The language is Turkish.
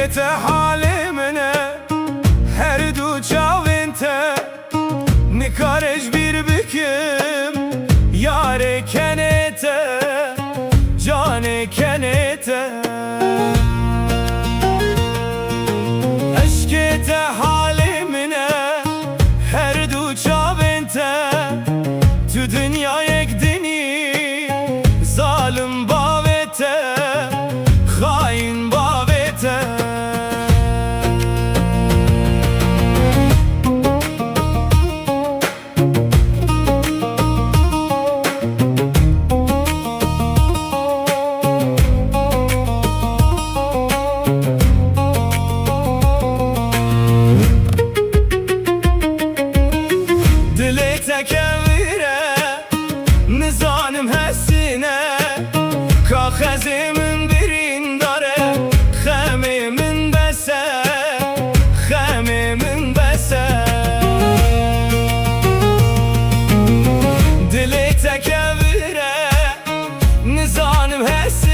اشکت حال منه her du çavente Nikarej bir bükim Yare kenete Cane kenete Eşkete halimine Her du çavente Tü dünya ekdini Zalim bavete Hain bavete Tekevire Nizanım hessine Kahezimin birin dare Xemimin bese Xemimin bese Dili tekevire Nizanım hessine